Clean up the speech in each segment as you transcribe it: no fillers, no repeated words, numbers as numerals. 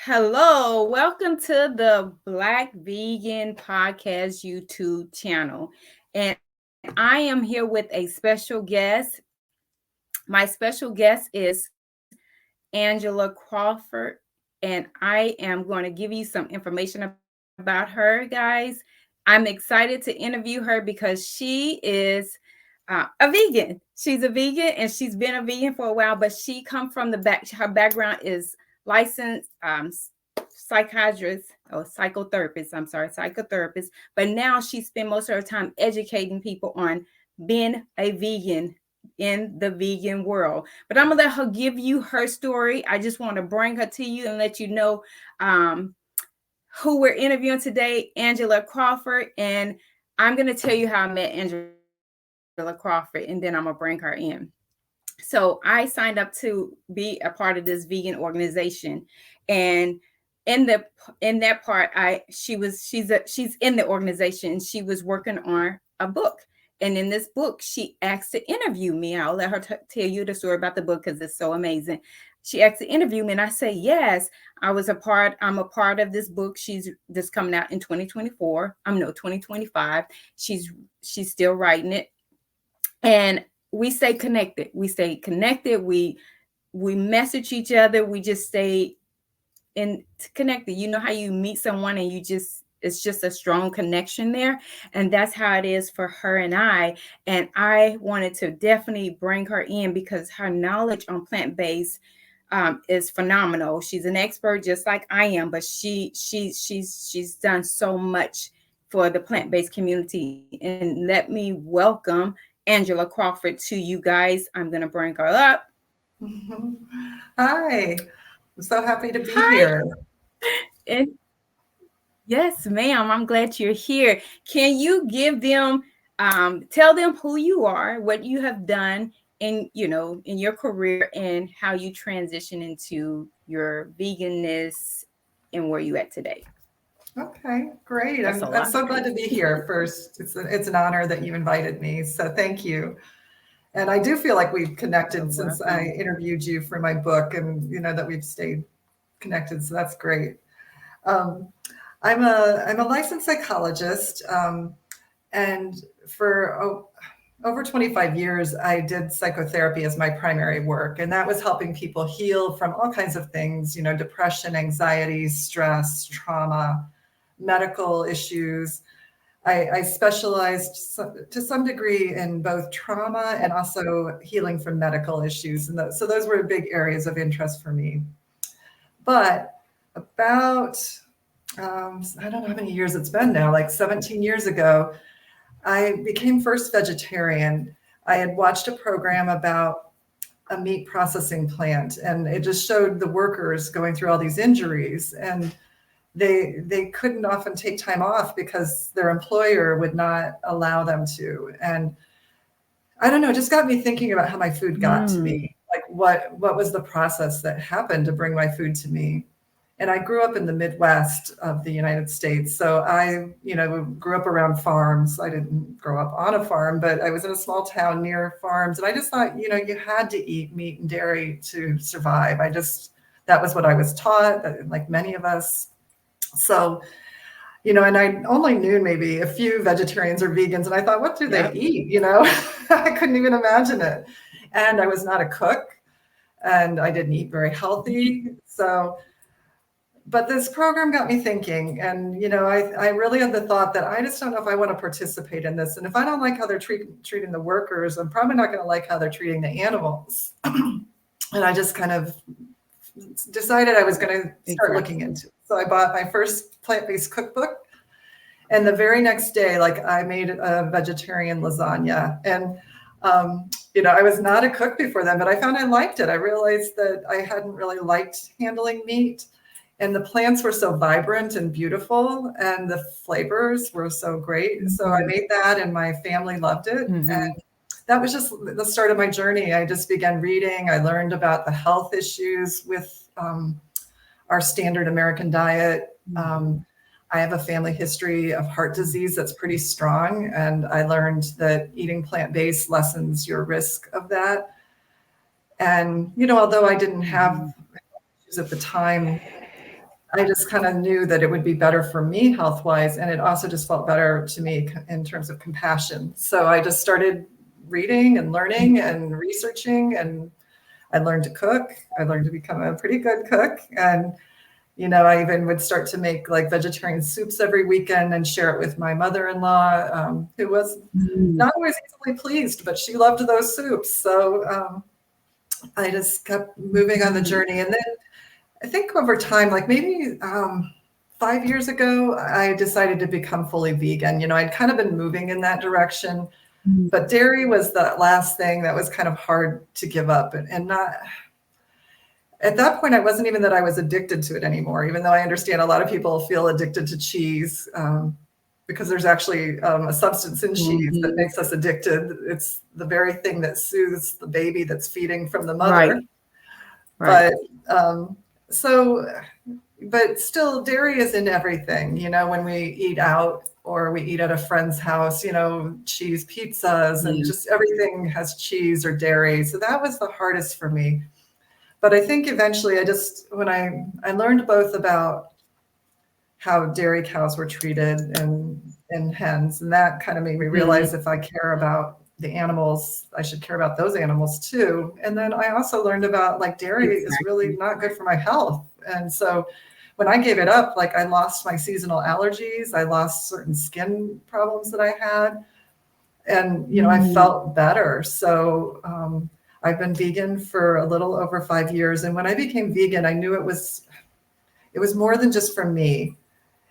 Hello, welcome to the Black Vegan Podcast YouTube channel. And I am here with a special guest. My special guest is Angela Crawford, and I am going to give you some information about her, guys. I'm excited to interview her because she is a vegan. She's a vegan and she's been a vegan for a while, but she come from the back. Her background is licensed psychiatrist or psychotherapist. I'm sorry, psychotherapist. But now she spent most of her time educating people on being a vegan in the vegan world. But I'm gonna let her give you her story. I just want to bring her to you and let you know who we're interviewing today, Angela Crawford. And I'm gonna tell you how I met Angela Crawford, and then I'm gonna bring her in. So I signed up to be a part of this vegan organization, and in the in that part, she's in the organization. And she was working on a book, and in this book, she asked to interview me. I'll let her tell you the story about the book because it's so amazing. She asked to interview me, and I say yes. I'm a part of this book. She's just coming out in 2024. I'm no 2025. She's still writing it, and we stay connected. We message each other. We just stay in connected. You know how you meet someone and it's just a strong connection there, and that's how it is for her and I. And I wanted to definitely bring her in because her knowledge on plant-based is phenomenal. She's an expert just like I am, but she's done so much for the plant-based community. And let me welcome Angela Crawford to you guys. I'm gonna bring her up. Hi, I'm so happy to be Hi. here. And yes, ma'am. I'm glad you're here. Can you give them, tell them who you are, what you have done in your career, and how you transition into your veganness and where you at today? Okay, great. That's a I'm lot. so glad to be here. First, it's an honor that you invited me, so thank you. And I do feel like we've You're connected since I welcome. interviewed you for my book, and that we've stayed connected. So that's great. Um, I'm a licensed psychologist, and for over 25 years, I did psychotherapy as my primary work, and that was helping people heal from all kinds of things, depression, anxiety, stress, trauma, medical issues. I specialized to some degree in both trauma and also healing from medical issues. And so those were big areas of interest for me. But about, I don't know how many years it's been now, like 17 years ago, I became first vegetarian. I had watched a program about a meat processing plant, and it just showed the workers going through all these injuries, and they couldn't often take time off because their employer would not allow them to. And I don't know, it just got me thinking about how my food got to Mm. me. Like what was the process that happened to bring my food to me? And I grew up in the Midwest of the United States. So I, grew up around farms. I didn't grow up on a farm, but I was in a small town near farms. And I just thought, you had to eat meat and dairy to survive. That was what I was taught, like many of us. So, and I only knew maybe a few vegetarians or vegans. And I thought, what do they Yep. eat? I couldn't even imagine it. And I was not a cook, and I didn't eat very healthy. So, but this program got me thinking, and I really had the thought that I just don't know if I want to participate in this, and if I don't like how they're treating the workers, I'm probably not going to like how they're treating the animals. And I just kind of decided I was going to start looking Exactly. into it. So I bought my first plant-based cookbook, and the very next day, like, I made a vegetarian lasagna. And I was not a cook before then, but I found I liked it. I realized that I hadn't really liked handling meat. And the plants were so vibrant and beautiful, and the flavors were so great. So I Mhm. made that, and my family loved it. And Mhm. that was just the start of my journey. I just began reading. I learned about the health issues with our standard American diet. Mhm. I have a family history of heart disease that's pretty strong, and I learned that eating plant-based lessens your risk of that. And although I didn't have Mhm. issues at the time, I just kind of knew that it would be better for me health wise. And it also just felt better to me in terms of compassion. So I just started reading and learning and researching, and I learned to cook. I learned to become a pretty good cook. And, I even would start to make like vegetarian soups every weekend and share it with my mother-in-law, who was Mm. not always easily pleased, but she loved those soups. So I just kept moving on the journey. And then I think over time, like maybe 5 years ago, I decided to become fully vegan. I'd kind of been moving in that direction, but dairy was the last thing that was kind of hard to give up. And not at that point, I wasn't even that I was addicted to it anymore, even though I understand a lot of people feel addicted to cheese, because there's actually a substance in cheese that Mhm. makes us addicted. It's the very thing that soothes the baby that's feeding from the mother. Right, right. But um, so, but still, dairy is in everything. When we eat out or we eat at a friend's house, cheese pizzas and Yeah. just everything has cheese or dairy. So that was the hardest for me. But I think eventually when I learned both about how dairy cows were treated and hens, and that kind of made me Mhm. realize if I care about the animals, I should care about those animals too. And then I also learned about like dairy is really Exactly. not good for my health. And so when I gave it up, like I lost my seasonal allergies, I lost certain skin problems that I had, and I Mm. felt better. So I've been vegan for a little over 5 years, and when I became vegan, I knew it was more than just for me.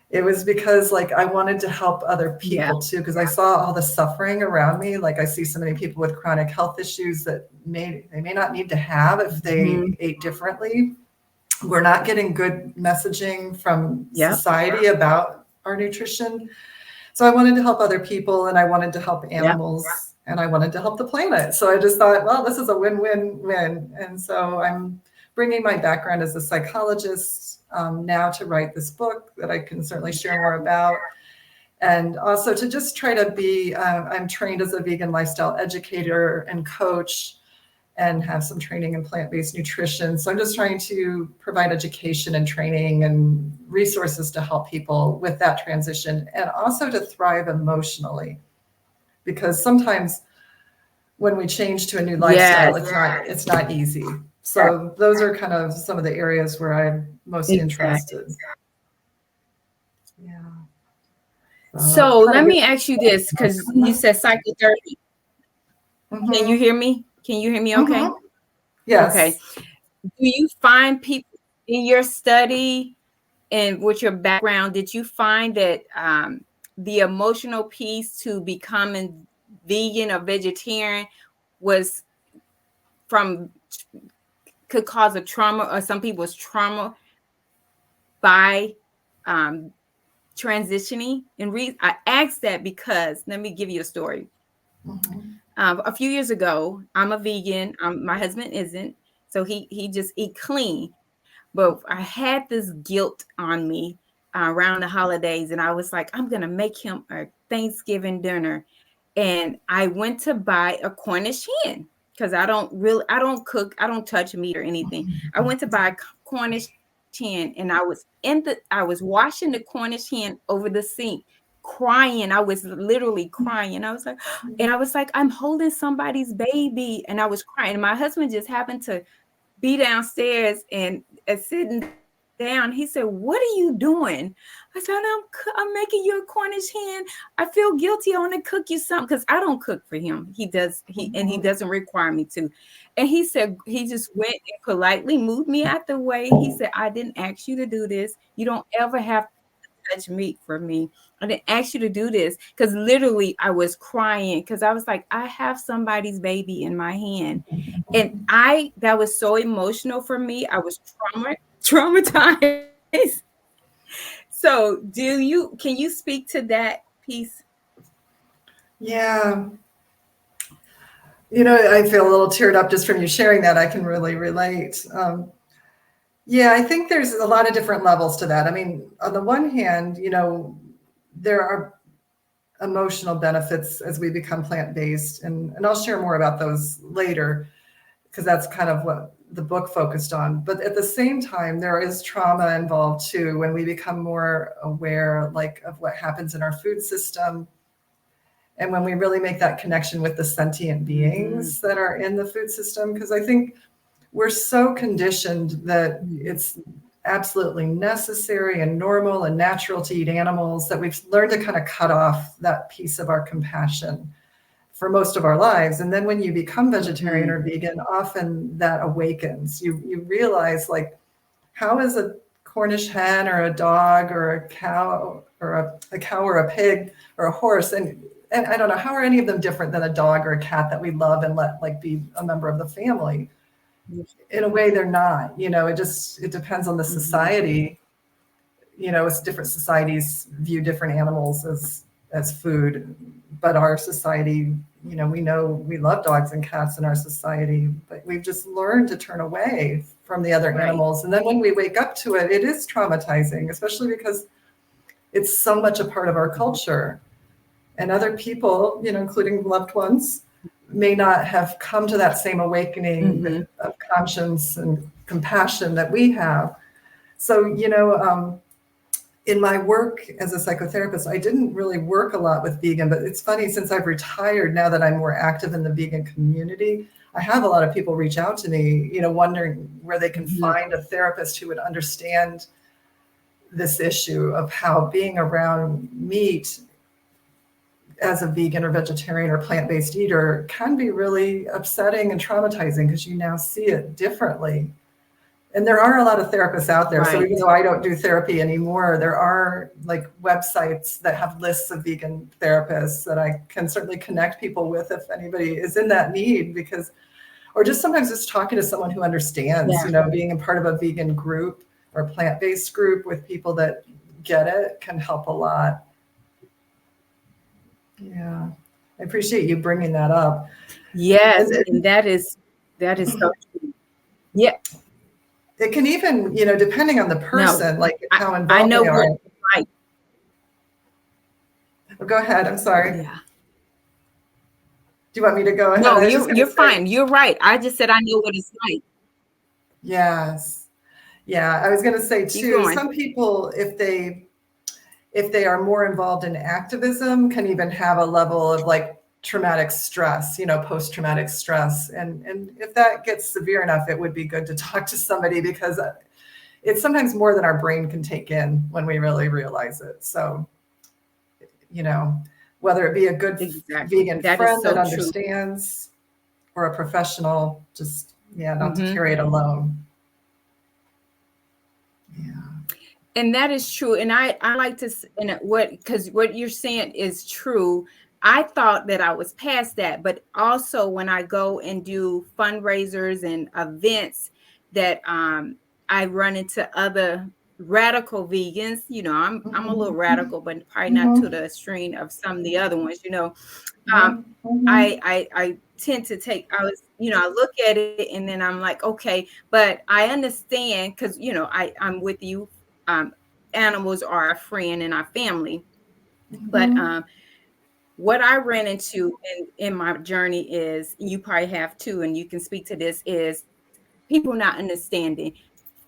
It was because like I wanted to help other Yeah. people too, because I saw all the suffering around me. Like I see so many people with chronic health issues that they may not need to have if Mhm. they ate differently. We're not getting good messaging from Yep. society about our nutrition. So I wanted to help other people, and I wanted to help Yep. animals, and I wanted to help the planet. So I just thought, well, this is a win-win-win. And so I'm bringing my background as a psychologist now to write this book that I can certainly share more about. And also to just try to I'm trained as a vegan lifestyle educator and coach, and have some training in plant-based nutrition. So I'm just trying to provide education and training and resources to help people with that transition, and also to thrive emotionally, because sometimes when we change to a new lifestyle, Yes. it's not easy. Yes. So those are kind of some of the areas where I'm most Exactly. interested. Yeah. So that's So kind let of me ask you this, because you good. said psychotherapy. Can you Mm-hmm. hear me? Can you hear me okay? Mm-hmm. Yes. Okay. Do you find people in your study and with your background, did you find that the emotional piece to becoming vegan or vegetarian was from could cause a trauma, or some people's trauma by um, transitioning? And I asked that because let me give you a story. Mm-hmm. A few years ago, I'm a vegan. My husband isn't, so he just eat clean. But I had this guilt on me around the holidays, and I was like, I'm gonna make him a Thanksgiving dinner, and I went to buy a Cornish hen because I don't cook, I don't touch meat or anything. I went to buy a Cornish hen, and I was washing the Cornish hen over the sink, crying. I was literally crying. I was like, and I was like, I'm holding somebody's baby, and I was crying. And my husband just happened to be downstairs and sitting down. He said, "What are you doing?" I said, I'm making you a Cornish hen. I feel guilty. I want to cook you something because I don't cook for him. He Mm-hmm. doesn't require me to." And he said, he just went and politely moved me out the way. He said, "I didn't ask you to do this. You don't ever have to touch meat for me. I didn't ask you to do this." Because literally I was crying because I was like, I have somebody's baby in my hand. And that was so emotional for me. I was traumatized. So can you speak to that piece? Yeah. I feel a little teared up just from you sharing that. I can really relate. Yeah, I think there's a lot of different levels to that. I mean, on the one hand, there are emotional benefits as we become plant-based, and I'll share more about those later, because that's kind of what the book focused on. But at the same time, there is trauma involved too when we become more aware, like, of what happens in our food system, and when we really make that connection with the sentient beings that are in the food system. Because I think we're so conditioned that it's absolutely necessary and normal and natural to eat animals that we've learned to kind of cut off that piece of our compassion for most of our lives. And then when you become vegetarian or vegan, often that awakens. You realize, like, how is a Cornish hen or a dog or a cow or a cow or a pig or a horse, and I don't know, how are any of them different than a dog or a cat that we love and let, like, be a member of the family? In a way, they're not. It depends on the society. It's different societies view different animals as food, but our society, we know we love dogs and cats in our society, but we've just learned to turn away from the other animals. And then when we wake up to it, it is traumatizing, especially because it's so much a part of our culture. And other people, including loved ones, may not have come to that same awakening of conscience and compassion that we have. So, in my work as a psychotherapist, I didn't really work a lot with vegan, but it's funny, since I've retired, now that I'm more active in the vegan community, I have a lot of people reach out to me, wondering where they can find a therapist who would understand this issue of how being around meat as a vegan or vegetarian or plant-based eater can be really upsetting and traumatizing, because you now see it differently. And there are a lot of therapists out there. So even though I don't do therapy anymore, there are, like, websites that have lists of vegan therapists that I can certainly connect people with if anybody is in that need, or just sometimes just talking to someone who understands, being a part of a vegan group or plant-based group with people that get it can help a lot. Yeah. I appreciate you bringing that up. Yes. And that is so true. Yeah. It can even, depending on the person, like how involved I know they are. Right. Well, go ahead. I'm sorry. Yeah. Do you want me to go ahead? No, you're fine. You're right. I just said I know what it's like. Yes. Yeah. I was going to say too, some people, if they are more involved in activism, can even have a level of, like, traumatic stress, post-traumatic stress. And if that gets severe enough, it would be good to talk to somebody, because it's sometimes more than our brain can take in when we really realize it. So, whether it be a good vegan friend that understands, or a professional, just, not to carry it alone. Yeah. And that is true. And I like to, because what you're saying is true. I thought that I was past that, but also when I go and do fundraisers and events that I run into other radical vegans, I'm a little radical, but probably not to the extreme of some of the other ones, I tend to I look at it and then I'm like, okay, but I understand, because, I'm with you. Animals are a friend in our family. But what I ran into in my journey is, you probably have too, and you can speak to this, is people not understanding.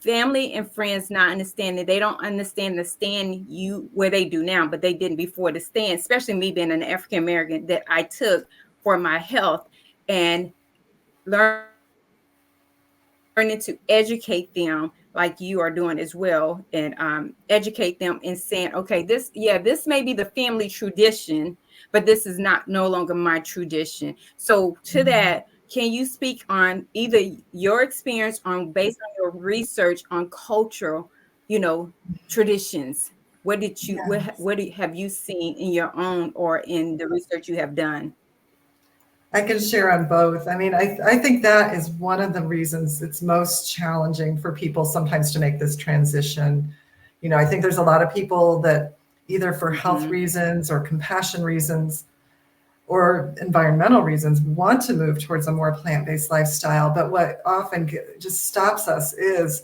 Family and friends not understanding. They don't understand the stand where they do now, but they didn't before. The stand, especially me being an African American, that I took for my health, and learning to educate them like you are doing as well, and educate them and saying, okay, this may be the family tradition, but this is no longer my tradition. So to that, can you speak on either your experience based on your research on cultural, traditions? What have you seen in your own or in the research you have done? I can share on both. I mean, I think that is one of the reasons it's most challenging for people sometimes to make this transition. I think there's a lot of people that, either for health reasons or compassion reasons or environmental reasons, want to move towards a more plant-based lifestyle. But what often just stops us is,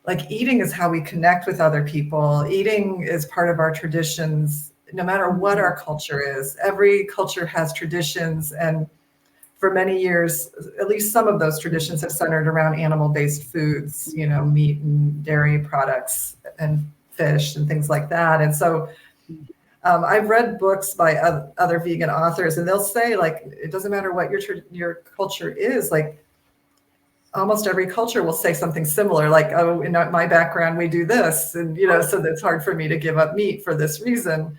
like, eating is how we connect with other people. Eating is part of our traditions, no matter what our culture is. Every culture has traditions, and for many years, at least some of those traditions have centered around animal-based foods, meat and dairy products and fish and things like that. And so I've read books by other vegan authors, and they'll say, like, it doesn't matter what your culture is, like almost every culture will say something similar, like, oh, in my background, we do this. And, so it's hard for me to give up meat for this reason.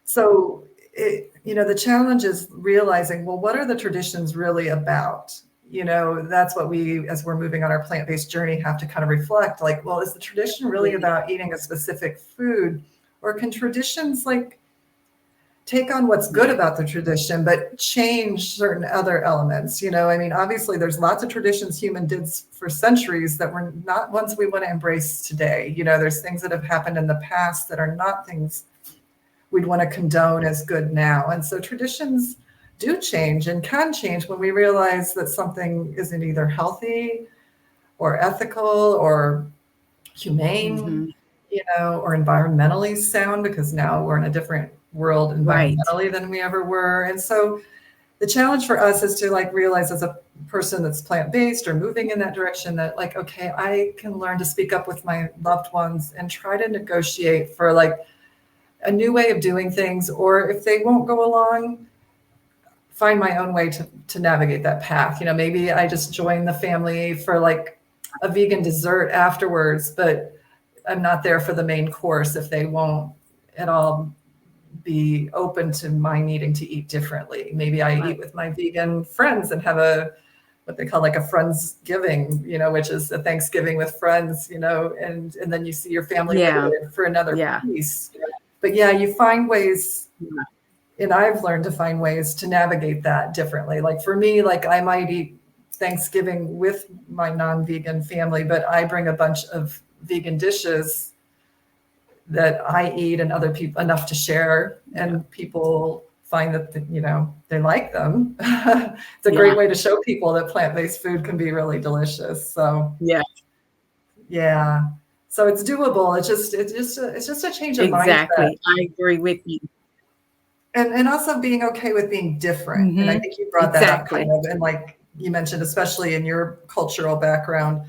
So, the challenge is realizing, well, what are the traditions really about? That's what we, as we're moving on our plant-based journey, have to kind of reflect, like, well, is the tradition really about eating a specific food? Or can traditions like take on what's good about the tradition, but change certain other elements? Obviously there's lots of traditions human did for centuries that were not ones we want to embrace today. There's things that have happened in the past that are not things we'd want to condone as good now. And so traditions do change and can change when we realize that something isn't either healthy or ethical or humane, or environmentally sound, because now we're in a different world environmentally than we ever were. And so the challenge for us is to like realize, as a person that's plant-based or moving in that direction, that like, okay, I can learn to speak up with my loved ones and try to negotiate for like a new way of doing things, or if they won't go along, find my own way to navigate that path. Maybe I just join the family for like a vegan dessert afterwards, but I'm not there for the main course if they won't at all be open to my needing to eat differently. Maybe I eat with my vegan friends and have what they call like a Friendsgiving, which is a Thanksgiving with friends, and then you see your family later for another piece. But you find ways, and I've learned to find ways to navigate that differently. Like for me, like I might eat Thanksgiving with my non-vegan family, but I bring a bunch of vegan dishes that I eat and other people enough to share, and people find that, they like them. It's a great way to show people that plant-based food can be really delicious. So so it's doable. It's just a change of mindset. I agree with you. And also being okay with being different. And I think you brought that up kind of, and like you mentioned, especially in your cultural background,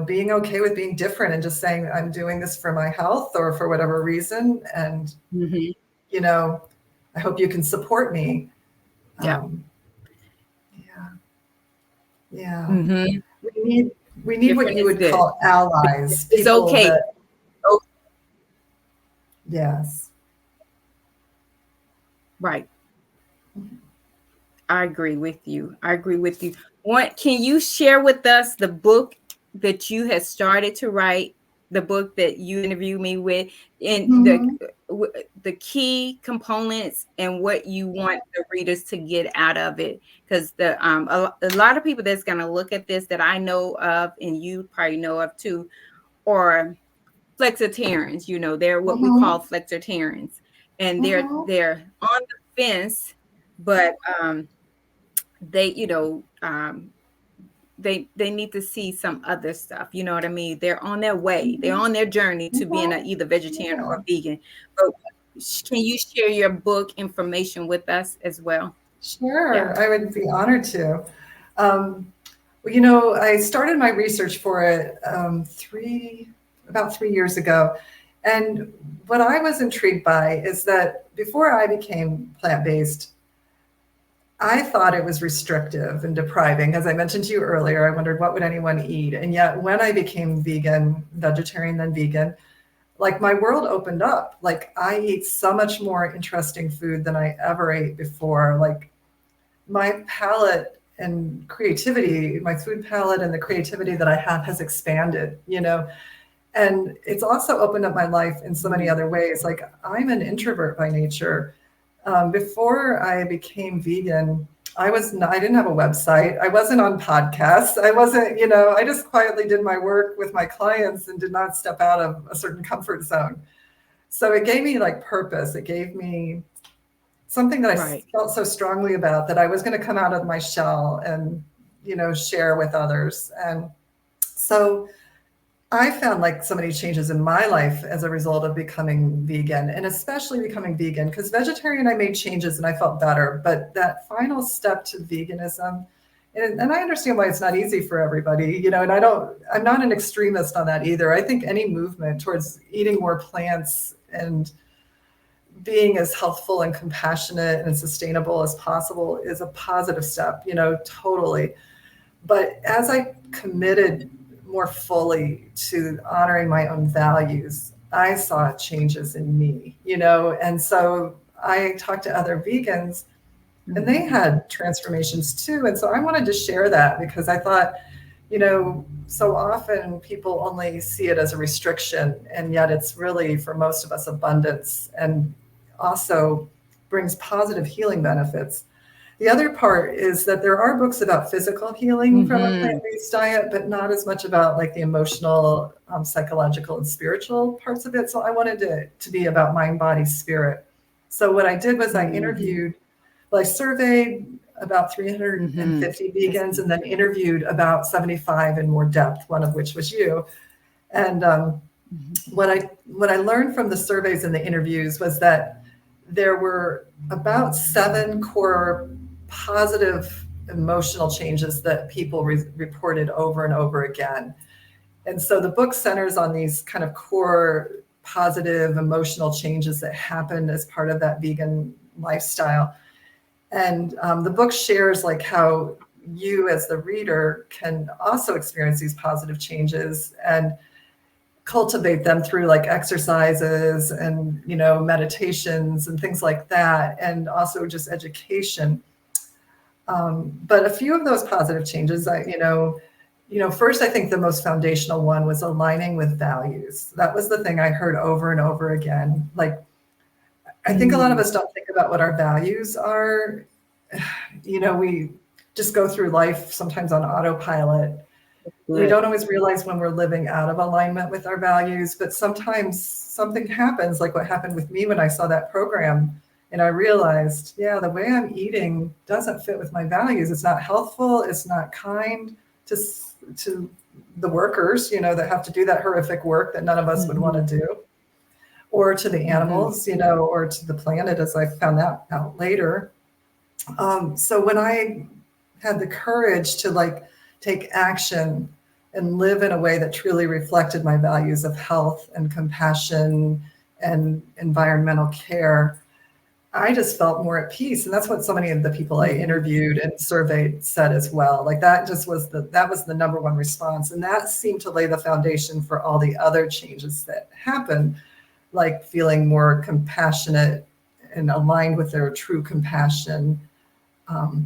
being okay with being different and just saying, I'm doing this for my health or for whatever reason. And, I hope you can support me. We need what you would call allies. It's okay. Yes. Right. I agree with you. Can you share with us the book that you had started to write, the book that you interviewed me with, and the key components and what you want the readers to get out of it? Because a lot of people that's going to look at this that I know of, and you probably know of too, are flexitarians. They're what we call flexitarians, and they're on the fence, but they they need to see some other stuff. You know what I mean? They're on their way. They're on their journey to being either vegetarian or vegan. But can you share your book information with us as well? Sure. I would be honored to. I started my research for it about 3 years ago. And what I was intrigued by is that before I became plant-based, I thought it was restrictive and depriving. As I mentioned to you earlier, I wondered, what would anyone eat? And yet when I became vegetarian, then vegan, like my world opened up. Like I eat so much more interesting food than I ever ate before. Like my palate and creativity, my food palette and the creativity that I have has expanded, and it's also opened up my life in so many other ways. Like I'm an introvert by nature. Before I became vegan, I didn't have a website. I wasn't on podcasts. I wasn't, I just quietly did my work with my clients and did not step out of a certain comfort zone. So it gave me like purpose. It gave me something that I felt so strongly about, that I was going to come out of my shell and, share with others. And so I found like so many changes in my life as a result of becoming vegan, and especially becoming vegan, because vegetarian, I made changes and I felt better. But that final step to veganism, and I understand why it's not easy for everybody, and I'm not an extremist on that either. I think any movement towards eating more plants and being as healthful and compassionate and sustainable as possible is a positive step, totally. But as I committed more fully to honoring my own values, I saw changes in me, and so I talked to other vegans and they had transformations too. And so I wanted to share that because I thought, so often people only see it as a restriction, and yet it's really, for most of us, abundance, and also brings positive healing benefits. The other part is that there are books about physical healing from a plant-based diet, but not as much about like the emotional, psychological, and spiritual parts of it. So I wanted to be about mind, body, spirit. So what I did was I surveyed about 350 vegans and then interviewed about 75 in more depth, one of which was you. And what I learned from the surveys and the interviews was that there were about 7 core positive emotional changes that people reported over and over again. And so the book centers on these kind of core positive emotional changes that happened as part of that vegan lifestyle. And the book shares like how you as the reader can also experience these positive changes and cultivate them through like exercises and, meditations and things like that, and also just education. But a few of those positive changes, first, I think the most foundational one was aligning with values. That was the thing I heard over and over again. Like, I think a lot of us don't think about what our values are. We just go through life sometimes on autopilot. We don't always realize when we're living out of alignment with our values, but sometimes something happens, like what happened with me when I saw that program. And I realized, yeah, the way I'm eating doesn't fit with my values. It's not healthful. It's not kind to the workers, that have to do that horrific work that none of us would want to do, or to the animals, or to the planet, as I found that out later. So when I had the courage to like take action and live in a way that truly reflected my values of health and compassion and environmental care, I just felt more at peace. And that's what so many of the people I interviewed and surveyed said as well. Like that was the number one response. And that seemed to lay the foundation for all the other changes that happened, like feeling more compassionate and aligned with their true compassion,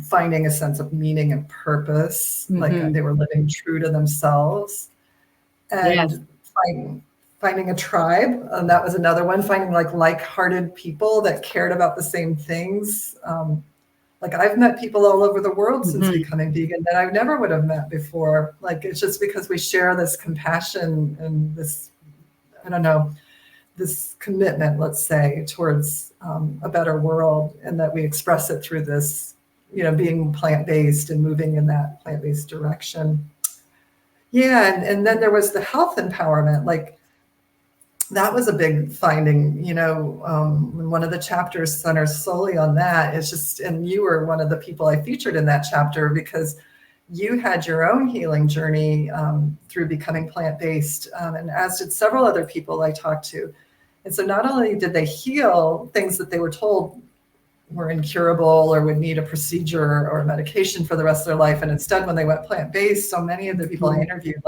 finding a sense of meaning and purpose, like they were living true to themselves, and finding a tribe. And that was another one, finding like-hearted people that cared about the same things. Like I've met people all over the world since becoming vegan that I never would have met before. Like it's just because we share this compassion and this, I don't know, this commitment, let's say, towards a better world, and that we express it through this, being plant-based and moving in that plant-based direction. Yeah, and then there was the health empowerment. Like that was a big finding, one of the chapters centers solely on that. It's just, and you were one of the people I featured in that chapter because you had your own healing journey through becoming plant-based, and as did several other people I talked to. And so not only did they heal things that they were told were incurable or would need a procedure or medication for the rest of their life, and instead when they went plant-based, so many of the people I interviewed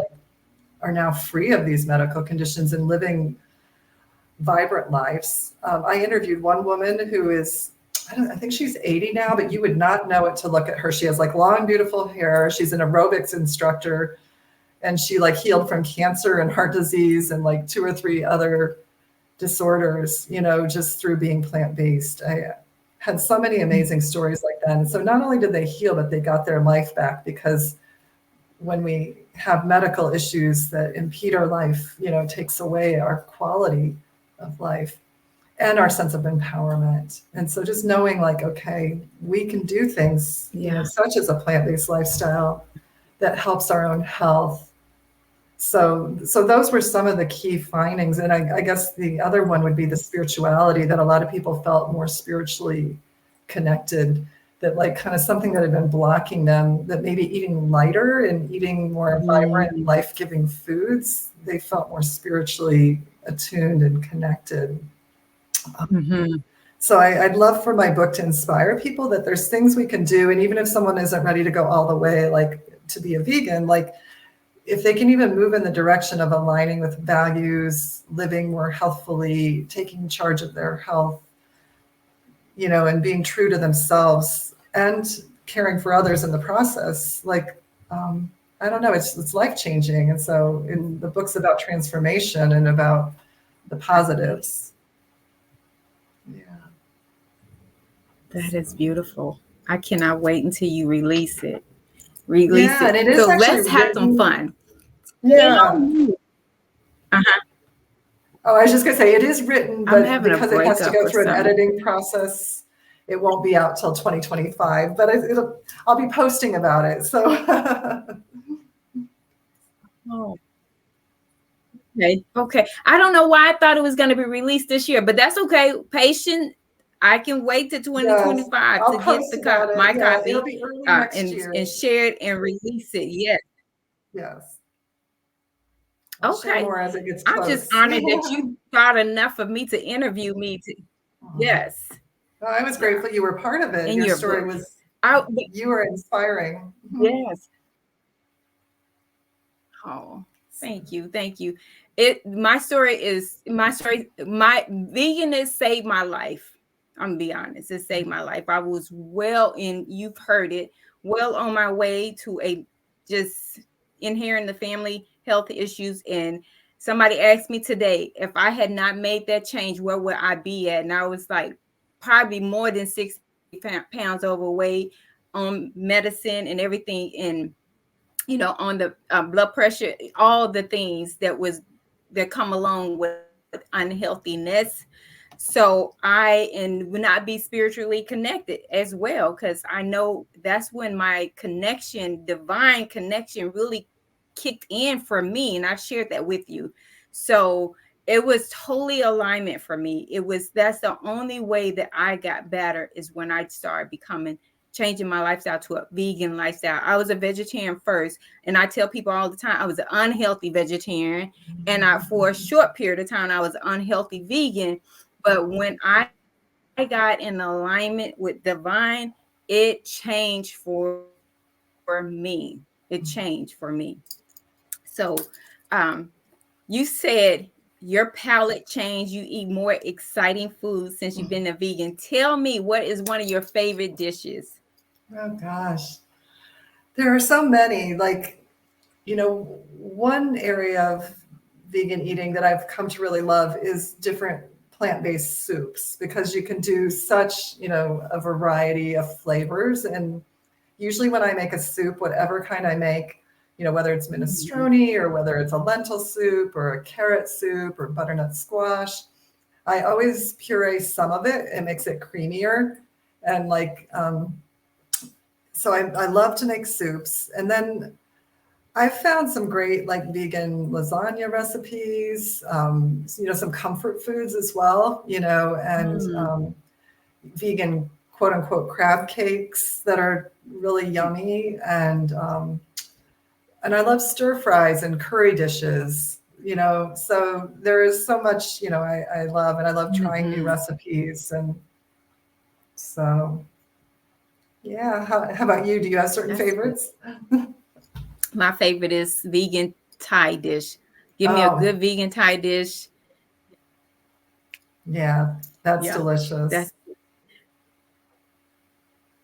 are now free of these medical conditions and living vibrant lives. I interviewed one woman who is, I think she's 80 now, but you would not know it to look at her. She has long, beautiful hair. She's an aerobics instructor, and she healed from cancer and heart disease and 2 or 3 other disorders, just through being plant-based. I had so many amazing stories like that. And so not only did they heal, but they got their life back, because when we have medical issues that impede our life, it takes away our quality of life and our sense of empowerment. And so just knowing okay, we can do things, such as a plant-based lifestyle that helps our own health So those were some of the key findings. And I guess the other one would be the spirituality, that a lot of people felt more spiritually connected, that like kind of something that had been blocking them, that maybe eating lighter and eating more vibrant, Mm. life-giving foods, they felt more spiritually attuned and connected. Mm-hmm. So I'd love for my book to inspire people that there's things we can do. And even if someone isn't ready to go all the way, like to be a vegan, like if they can even move in the direction of aligning with values, living more healthfully, taking charge of their health, and being true to themselves and caring for others in the process, like, I don't know, it's life changing. And so the book's about transformation and about the Exactly. positives. Yeah. That is beautiful. I cannot wait until you release it. Release Yeah. it. And it is So actually let's have some written. fun. Tell Yeah. me. Uh-huh. Oh, I was just going to say it is written, I'm but having a because it has to breakup go or through an something. editing process, it won't be out till 2025. But I'll be posting about it. So Oh, okay. Okay. I don't know why I thought it was going to be released this year, but that's okay. Patient. I can wait to yes, 2025 to I'll get post about it. my Yeah, it'll copy be early next and year. share it and release it. Yes. Yes, I'll share Okay. more as it gets I'm just close. honored that you thought enough of me to interview me. Yes. Well, I was Yeah. grateful you were part of it. In Your your story book. was, I, you were inspiring. yes. Oh, thank you. Thank you. My vegan saved my life. I'm gonna be honest. It saved my life. I was you've heard it, well on my way to a just inheriting the family health issues. And somebody asked me today if I had not made that change, where would I be at? And I was like, probably more than 60 pounds overweight on medicine and everything. And on the blood pressure, all the things that come along with unhealthiness. So I and would not be spiritually connected as well, because I know that's when my divine connection, really kicked in for me, and I shared that with you. So it was totally alignment for me. That's the only way that I got better, is when I started changing my lifestyle to a vegan lifestyle. I was a vegetarian first, and I tell people all the time I was an unhealthy vegetarian, and for a short period of time I was unhealthy vegan. But when I got in alignment with divine, it changed for me. It changed for me. So, you said your palate changed. You eat more exciting foods since you've been a vegan. Tell me, what is one of your favorite dishes? Oh gosh, there are so many. Like, one area of vegan eating that I've come to really love is different plant-based soups, because you can do such, a variety of flavors. And usually when I make a soup, whatever kind I make, whether it's Mhm. minestrone or whether it's a lentil soup or a carrot soup or butternut squash, I always puree some of it. It makes it creamier. And like, so I love to make soups. And then I've found some great like vegan lasagna recipes, some comfort foods as well, and Mm. vegan quote unquote crab cakes that are really yummy. And I love stir fries and curry dishes, so there is so much, I love, and I love trying new Mhm. recipes. And so, yeah. How about you? Do you have certain That's good. favorites? My favorite is vegan Thai dish. Give me a Oh, good vegan Thai dish. yeah, that's Yeah, delicious. that's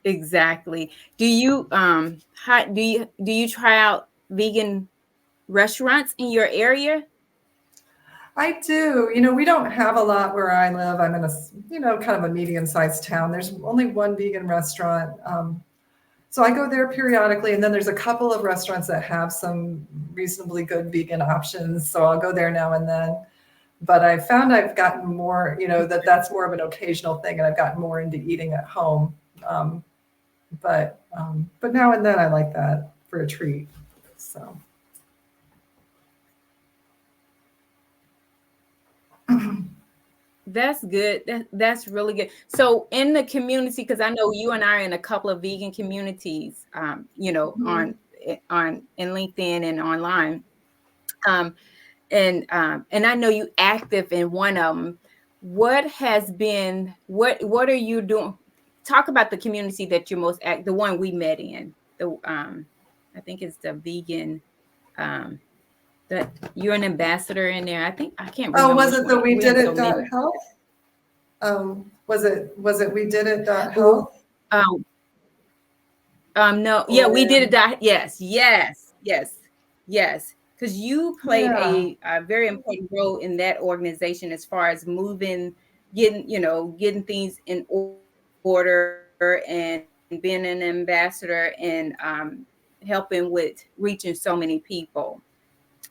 exactly. Do you try out vegan restaurants in your area? I do. We don't have a lot where I live. I'm in a, kind of a medium-sized town. There's only one vegan restaurant. So I go there periodically, and then there's a couple of restaurants that have some reasonably good vegan options. So I'll go there now and then. But I found I've gotten more, that's more of an occasional thing, and I've gotten more into eating at home. Um, but now and then I like that for a treat. So That's good. That's really good. So in the community, because I know you and I are in a couple of vegan communities, Mhm. on in LinkedIn and online. Um, and I know you active in one of them. What are you doing? Talk about the community that you're the one we met in. I think it's the vegan. Um, that you're an ambassador in there. I think I can't Oh, remember was which it the one. We We Did in so It many. Health? Was it We Did It Oh, Health? um, no, yeah, we did it. Or Yes, yes, yes, yes. Because you played yeah. a very important role in that organization as far as getting things in order and being an ambassador and helping with reaching so many people.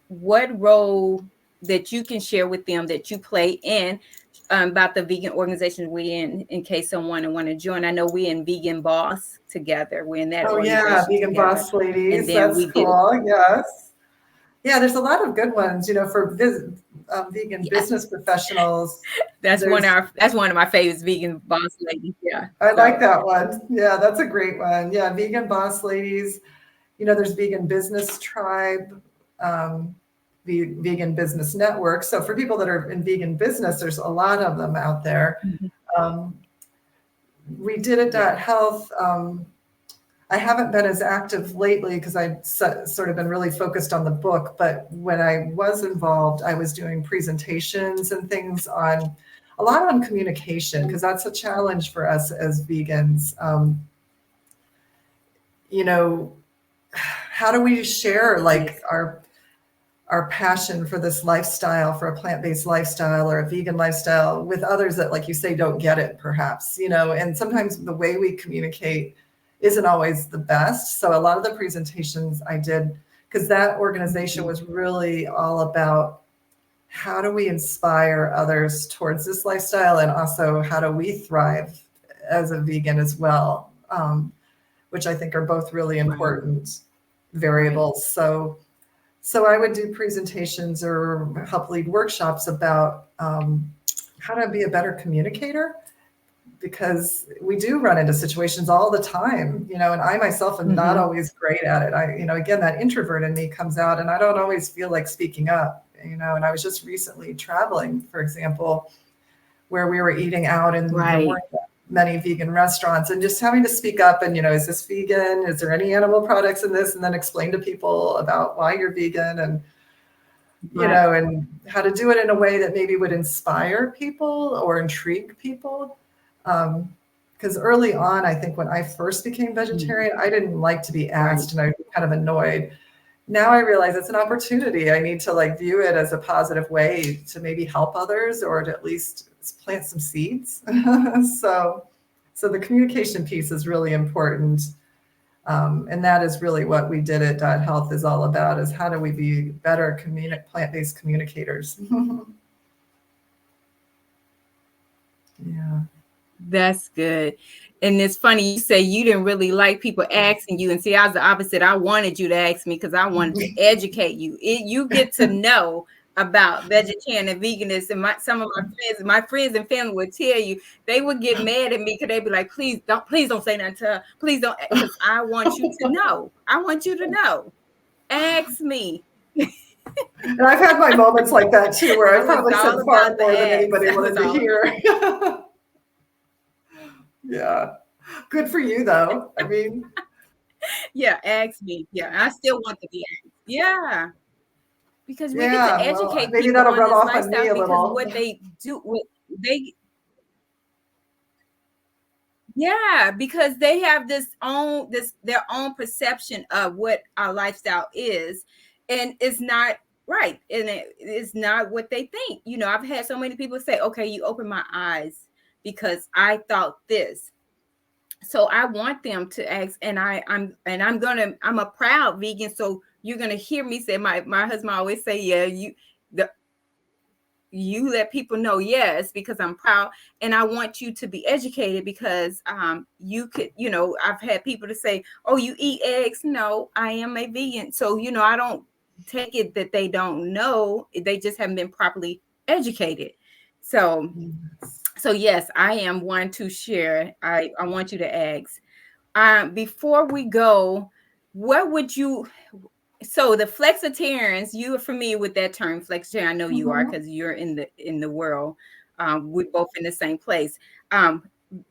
What role that you can share with them that you play in about the vegan organization we in case someone want to join? I know we in Vegan Boss together. We're in that Oh yeah, organization Vegan together, Boss and Ladies. then That's we did. cool. Yes. Yeah, there's a lot of good ones, for vegan Yeah, business professionals. that's There's one of my favorites, Vegan Boss Ladies. Yeah, I like so that one. Yeah, that's a great one. Yeah, Vegan Boss Ladies. There's Vegan Business Tribe, um, Vegan Business Network. So for people that are in vegan business, there's a lot of them out there. mhm, Um, we did it yeah, at Health. I haven't been as active lately because I've sort of been really focused on the book. But when I was involved, I was doing presentations and things on a lot on communication because that's a challenge for us as vegans. You know, how do we share like yes, our passion for this lifestyle, for a plant-based lifestyle or a vegan lifestyle with others that, like you say, don't get it perhaps, and sometimes the way we communicate isn't always the best. So a lot of the presentations I did, because that organization mhm, was really all about how do we inspire others towards this lifestyle and also how do we thrive as a vegan as well, which I think are both really right, important right, variables. So I would do presentations or help lead workshops about how to be a better communicator because we do run into situations all the time, and I myself am not hmm, always great at it. Again, that introvert in me comes out and I don't always feel like speaking up, and I was just recently traveling, for example, where we were eating out and there right, weren't many vegan restaurants and just having to speak up and, is this vegan? Is there any animal products in this? And then explain to people about why you're vegan and right, and how to do it in a way that maybe would inspire people or intrigue people. Because early on, I think when I first became mhm, vegetarian, I didn't like to be right, asked and I'd be kind of annoyed. Now I realize it's an opportunity. I need to like view it as a positive way to maybe help others or to at least plant some seeds. so, so the communication piece is really important. And that is really what We Did It Health is all about, is how do we be better plant-based communicators. Yeah. that's good. And it's funny you say you didn't really like people asking you, and see, I was the opposite. I wanted you to ask me because I wanted to educate you. You get to know about vegetarian and veganism. And some of my friends and family would tell you they would get mad at me because they'd be like, please don't say nothing to her. Please don't," because I want you to know. I want you to know. Ask me. And I've had my moments like that too, where I I was probably said all far about the more than ask. anybody That was wanted to all about. hear. Yeah. Good for you, though. I mean, Yeah, ask me. Yeah, I still want to be asked. Yeah, because we get to yeah, well, educate maybe people that'll on rub this off on me lifestyle a because little. what they do, what they, yeah, because they have their own perception of what our lifestyle is, and it's not right, and it's not what they think. I've had so many people say, "Okay, you opened my eyes because I thought this." So I want them to ask, and I'm a proud vegan. So you're gonna hear me say, my husband always say, yeah, the you let people know, yes, because I'm proud, and I want you to be educated because you could, I've had people to say, oh, you eat eggs. No, I am a vegan. So I don't take it that they don't know, they just haven't been properly educated. So Yes. so yes, I am one to share. I want you to ask. Before we go, what would you so the flexitarians, you are familiar with that term, flexitarian. I know you are Mhm. because you're in the world. We're both in the same place. Um,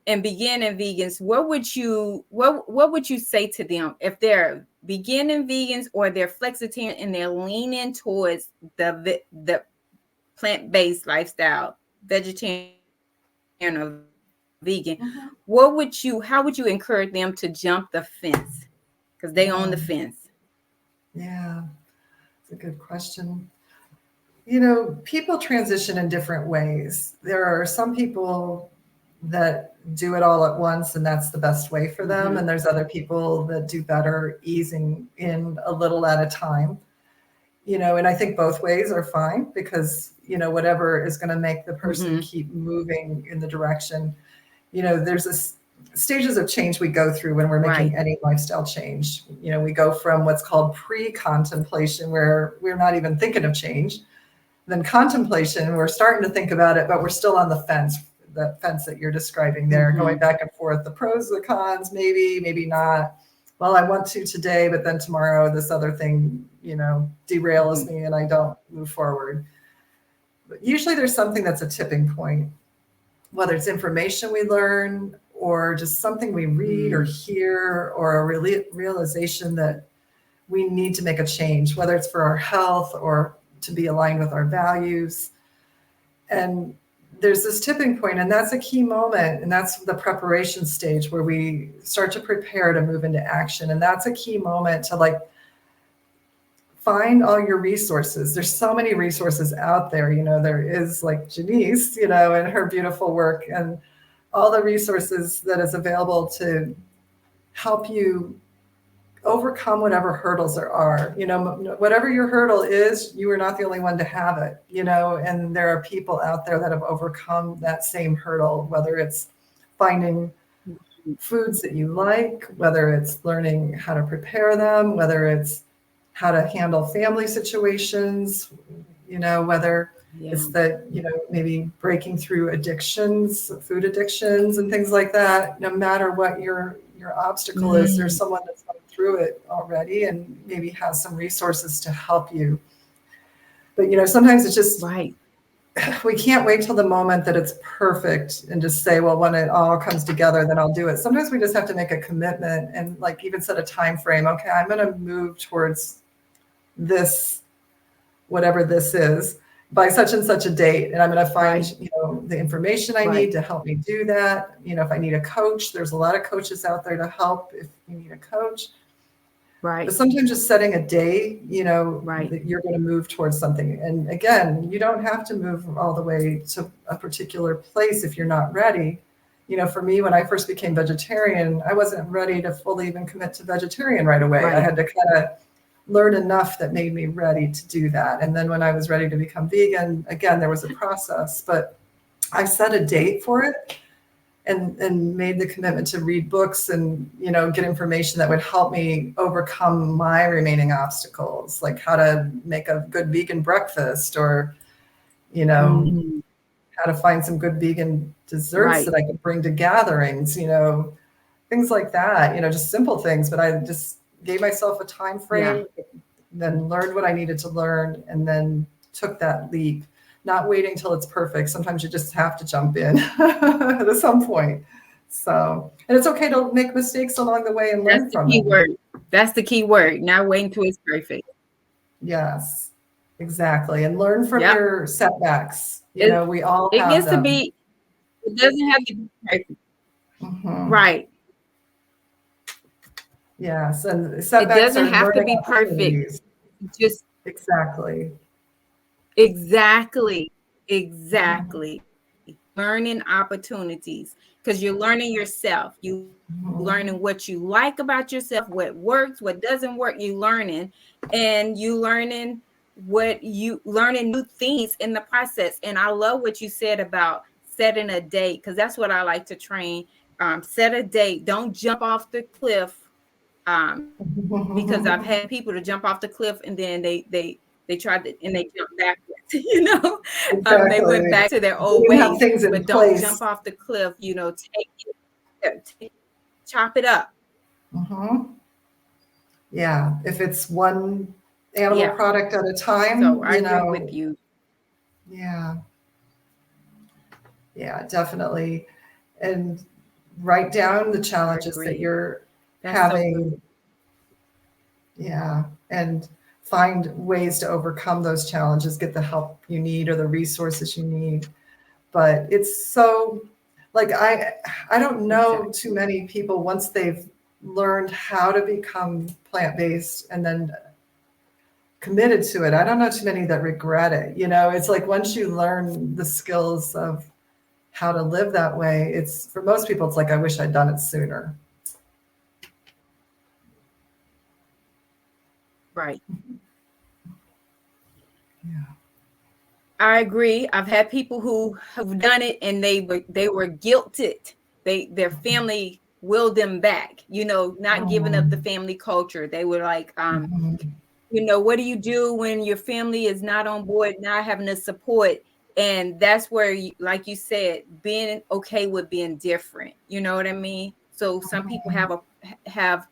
and beginning vegans, what would you say to them if they're beginning vegans or they're flexitarian and they're leaning towards the plant-based lifestyle, vegetarian or vegan? How would you encourage Mhm. them to jump the fence? Because they own the fence. Mm. Yeah, it's a good question. You know, people transition in different ways. There are some people that do it all at once, and that's the best way for Hmm. them. And there's other people that do better easing in a little at a time. You know, and I think both ways are fine because, you know, whatever is going to make the person Hmm. keep moving in the direction. You know, there's this stages of change we go through when we're making Right. any lifestyle change. You know, we go from what's called pre-contemplation, where we're not even thinking of change, then contemplation, we're starting to think about it, but we're still on the fence, that fence that you're describing there, going Hmm. back and forth, the pros, the cons, maybe, maybe not. Well, I want to today, but then tomorrow this other thing, you know, derails Hmm. me and I don't move forward. But usually there's something that's a tipping point, whether it's information we learn or just something we read or Mm. hear or a realization that we need to make a change, whether it's for our health or to be aligned with our values. And there's this tipping point, and that's a key moment, and that's the preparation stage where we start to prepare to move into action. And that's a key moment to like find all your resources. There's so many resources out there. You know, there is like Jeniece, you know, and her beautiful work and all the resources that is available to help you overcome whatever hurdles there are. You know, whatever your hurdle is, you are not the only one to have it, you know, and there are people out there that have overcome that same hurdle, whether it's finding foods that you like, whether it's learning how to prepare them, whether it's how to handle family situations, you know, whether Yeah. it's that, you know, maybe breaking through addictions, food addictions and things like that. No matter what your obstacle is, there's Mm. someone that's gone through it already and maybe has some resources to help you. But you know, sometimes it's just Right. we can't wait till the moment that it's perfect and just say, well, when it all comes together, then I'll do it. Sometimes we just have to make a commitment and like even set a time frame. Okay, I'm going to move towards this, whatever this is, by such and such a date, and I'm going to find, Right. you know, the information I Right. need to help me do that. You know, if I need a coach, there's a lot of coaches out there to help if you need a coach. But Right. sometimes just setting a day, you know, Right. that you're going to move towards something. And again, you don't have to move all the way to a particular place if you're not ready. You know, for me, when I first became vegetarian, I wasn't ready to fully even commit to vegetarian right away. I Right. had to kind of learn enough that made me ready to do that. And then when I was ready to become vegan, again, there was a process, but I set a date for it and made the commitment to read books and, you know, get information that would help me overcome my remaining obstacles, like how to make a good vegan breakfast or, you know, Mm. how to find some good vegan desserts Right. that I could bring to gatherings, you know, things like that, you know, just simple things. But I just gave myself a time Yeah. frame, then learned what I needed to learn, and then took that leap, not waiting till it's perfect. Sometimes you just have to jump in at some point. So, and it's okay to make mistakes along the way and That's learn the from key them. word. That's the key word. Not waiting till it's perfect. Yes, exactly. And learn from Yep. your setbacks. You It know, we all it have gets to them. be. It doesn't have to be perfect. Hmm. Right. Yes, and It setbacks doesn't are have to learning be perfect. opportunities. Just Exactly. exactly. Mhm. Exactly. Learning opportunities because you're learning yourself. You learning what you Mhm. like about yourself, what works, what doesn't work. You learning, and you learning new things in the process. And I love what you said about setting a date because that's what I like to train. Set a date. Don't jump off the cliff. Because I've had people to jump off the cliff and then they They tried to, and they jumped backwards, you know. They went Exactly. back to their We old didn't have ways, things in but don't jump place. off the cliff, you know, chop it up. Hmm. Yeah. If it's one animal Yeah. product at a So time, I agree with you. yeah, yeah, definitely. And write down the I challenges that agree. you're That's so having. good. Yeah. And find ways to overcome those challenges, get the help you need or the resources you need. But it's so like I don't know too Exactly. many people once they've learned how to become plant-based and then committed to it. I don't know too many that regret it. You know, it's like once you learn the skills of how to live that way, it's for most people, it's like, I wish I'd done it sooner. Right. Yeah. I agree. I've had people who have done it and they were guilted. Their family willed them back, you know, not giving up the Mm. family culture. They were like, Mhm. you know, what do you do when your family is not on board, not having the support? And that's where you, like you said, being okay with being different. You know what I mean? So some people have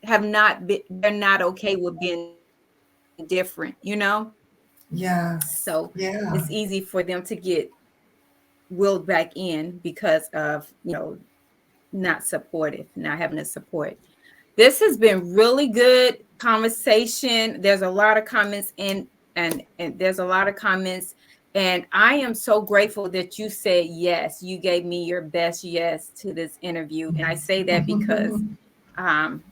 have not been, they're not okay with being different, you know? So Yes. it's easy Yeah. for them to get willed back in because of, you know, not supportive, not having the support. This has been really good conversation. There's a lot of comments in, and there's a lot of comments, and I am so grateful that you said yes. You gave me your best yes to this interview, and I say that because um,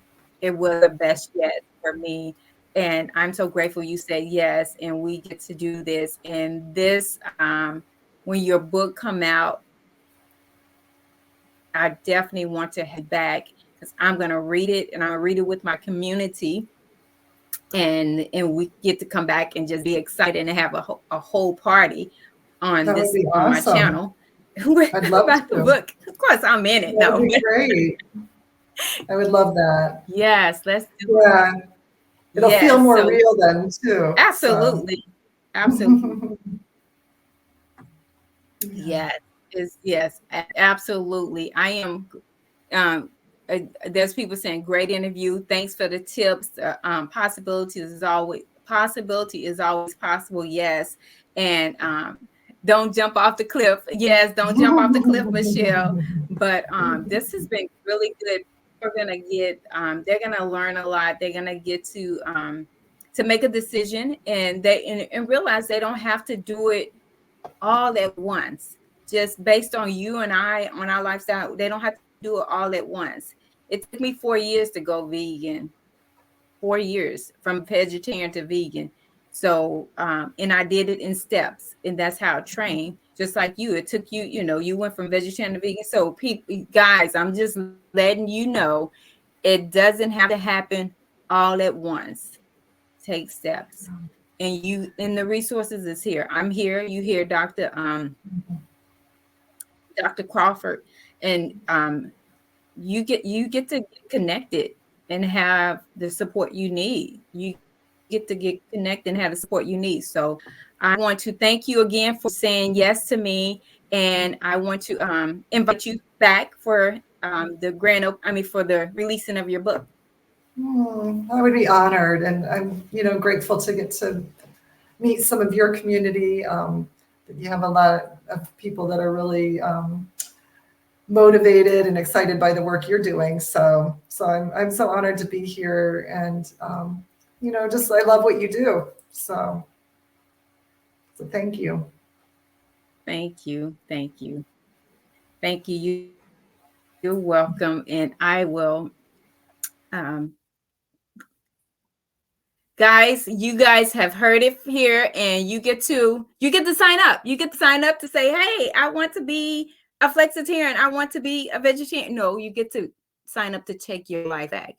it was the best yes for me. And I'm so grateful you said yes, and we get to do this. And this, when your book come out, I definitely want to head back because I'm going to read it, and I'm going to read it with my community, and we get to come back and just be excited and have a whole party on That would this be on my awesome. channel I'd love about the to. book. Of course, I'm in it. That would No, be but great. I would love that. yes, let's do it. Yeah. It'll feel Yes, more so real then too. So absolutely, absolutely. yeah. Yes, is yes, absolutely. I am. Um, there's people saying great interview. Thanks for the tips. Possibility is always possible. Yes, and don't jump off the cliff. Yes, don't jump off the cliff, Michelle. But this has been really good. We're gonna get. They're gonna learn a lot. They're gonna get to make a decision, and and realize they don't have to do it all at once, just based on you and I on our lifestyle. They don't have to do it all at once. It took me 4 years to go vegan, 4 years from vegetarian to vegan. So, and I did it in steps, and that's how I train. Just like you, it took you, you know, you went from vegetarian to vegan. So, people, guys, I'm just letting you know it doesn't have to happen all at once. Take steps, and the resources is here. I'm here. You hear Dr. Crawford, and you get to get connected and have the support you need. You get to get connected and have the support you need. So I want to thank you again for saying yes to me, and I want to invite you back for for the releasing of your book. I would be honored, and I'm, grateful to get to meet some of your community. You have a lot of people that are really motivated and excited by the work you're doing. So I'm so honored to be here, and just I love what you do. So thank you. Thank you. Thank you. Thank you. You're welcome. And I will um guys, you guys have heard it here, and you get to sign up. You get to sign up to say, hey, I want to be a flexitarian, I want to be a vegetarian. No, you get to sign up to take your life back.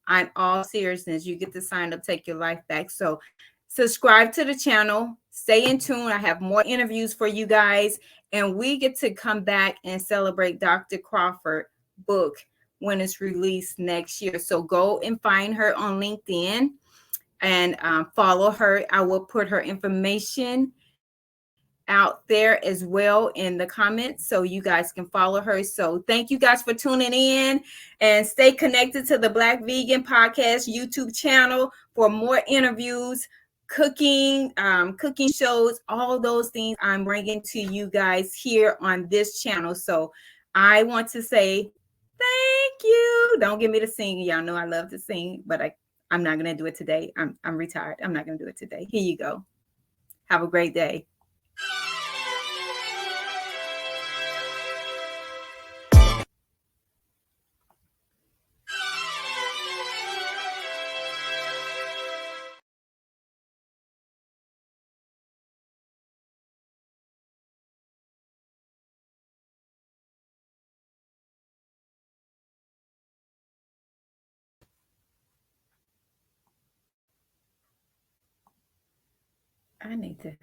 On all seriousness, you get to sign up, take your life back. So subscribe to the channel, stay in tune. I have more interviews for you guys, and we get to come back and celebrate Dr. Crawford book when it's released next year. So go and find her on LinkedIn, and follow her. I will put her information out there as well in the comments so you guys can follow her. So thank you guys for tuning in, and stay connected to the Black Vegan Podcast YouTube channel for more interviews, cooking shows, all those things I'm bringing to you guys here on this channel. So I want to say thank you. Don't get me to sing. Y'all know I love to sing, but I'm not gonna do it today. I'm retired. I'm not gonna do it today. Here you go. Have a great day. I need to